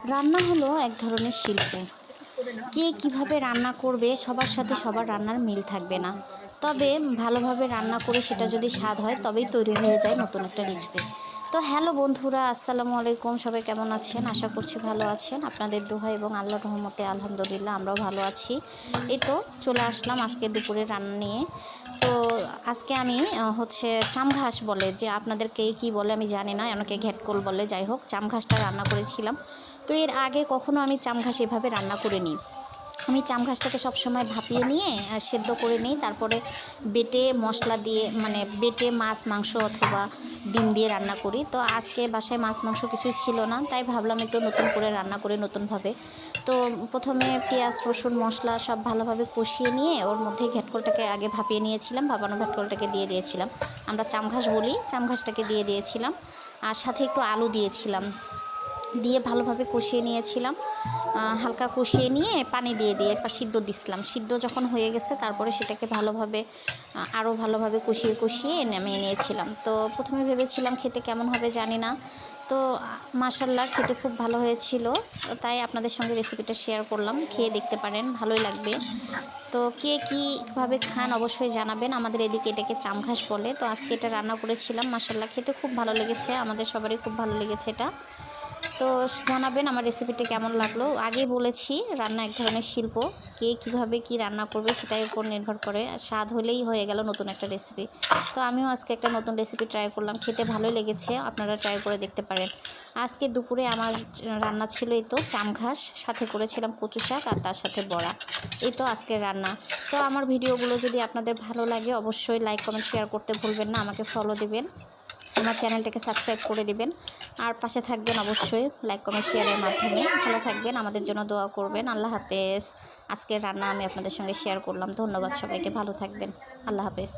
রান্না হলো এক ধরনের শিল্প। কে কিভাবে রান্না করবে সবার সাথে সবার রান্নার মিল থাকবে না। তবে ভালোভাবে রান্না করে সেটা যদি স্বাদ হয় তবেই তৈরি হয়ে যায় নতুন একটা রেসিপি। তো হ্যালো বন্ধুরা, আসসালামু আলাইকুম। সবাই কেমন আছেন? আশা করছি ভালো আছেন। আপনাদের দোয়া এবং আল্লাহর রহমতে আলহামদুলিল্লাহ আমরাও ভালো আছি। এই তো চলে আসলাম আজকে দুপুরে রান্না নিয়ে। তো আজকে আমি চামঘাস বলে, যে আপনাদেরকে কি বলে আমি জানি না, অনেকে ঘেটকোল বলে, যাই হোক চামঘাসটা রান্না করেছিলাম। তো এর আগে কখনো আমি চামঘাস এভাবে রান্না করিনি। আমি চামঘাসটাকে সবসময় ভাপিয়ে নিয়ে সেদ্ধ করে নিই, তারপরে বেটে মশলা দিয়ে, মানে বেটে মাছ মাংস অথবা ডিম দিয়ে রান্না করি। তো আজকে বাসায় মাছ মাংস কিছুই ছিল না, তাই ভাবলাম একটু নতুন করে রান্না করি নতুনভাবে। তো প্রথমে পেঁয়াজ রসুন মশলা সব ভালোভাবে কষিয়ে নিয়ে ওর মধ্যে ঘেটকলটাকে আগে ভাপিয়ে নিয়েছিলাম, ভাপানো ঘেটকলটাকে দিয়ে দিয়েছিলাম, আমরা চামঘাস বলি, চামঘাসটাকে দিয়ে দিয়েছিলাম, আর সাথে একটু আলু দিয়েছিলাম, দিয়ে ভালোভাবে কষিয়ে নিয়েছিলাম। হালকা কষিয়ে নিয়ে পানি দিয়ে সিদ্ধ দিছিলাম। সিদ্ধ যখন হয়ে গেছে তারপরে সেটাকে ভালোভাবে আরও ভালোভাবে কষিয়ে নামিয়ে নিয়েছিলাম। তো প্রথমে ভেবেছিলাম খেতে কেমন হবে জানি না, তো মাশাল্লাহ খেতে খুব ভালো হয়েছিল। তাই আপনাদের সঙ্গে রেসিপিটা শেয়ার করলাম, খেয়ে দেখতে পারেন, ভালোই লাগবে। তো কে কীভাবে খান অবশ্যই জানাবেন। আমাদের এদিকে এটাকে চামঘাস বলে। তো আজকে এটা রান্না করেছিলাম, মাশাল্লাহ খেতে খুব ভালো লেগেছে, আমাদের সবারই খুব ভালো লেগেছে এটা। তো জানাবেন আমার রেসিপিটা কেমন লাগলো। আগেই বলেছি রান্না এক ধরনের শিল্প, কে কীভাবে কী রান্না করবে সেটার উপর নির্ভর করে, স্বাদ হলেই হয়ে গেল নতুন একটা রেসিপি। তো আমিও আজকে একটা নতুন রেসিপি ট্রাই করলাম, খেতে ভালোই লেগেছে, আপনারা ট্রাই করে দেখতে পারেন। আজকে দুপুরে আমার রান্না ছিল এই তো চামঘাস, সাথে করেছিলাম কচু শাক আর তার সাথে বড়া। এই তো আজকের রান্না। তো আমার ভিডিওগুলো যদি আপনাদের ভালো লাগে অবশ্যই লাইক কমেন্ট শেয়ার করতে ভুলবেন না, আমাকে ফলো দিবেন, আমার চ্যানেলটাকে সাবস্ক্রাইব করে দিবেন, আর পাশে থাকবেন অবশ্যই লাইক কমেন্ট শেয়ারের মাধ্যমে। ভালো থাকবেন, আমাদের জন্য দোয়া করবেন। আল্লাহ হাফেজ। আজকের রান্না আমি আপনাদের সঙ্গে শেয়ার করলাম। ধন্যবাদ সবাইকে, ভালো থাকবেন। আল্লাহ হাফেজ।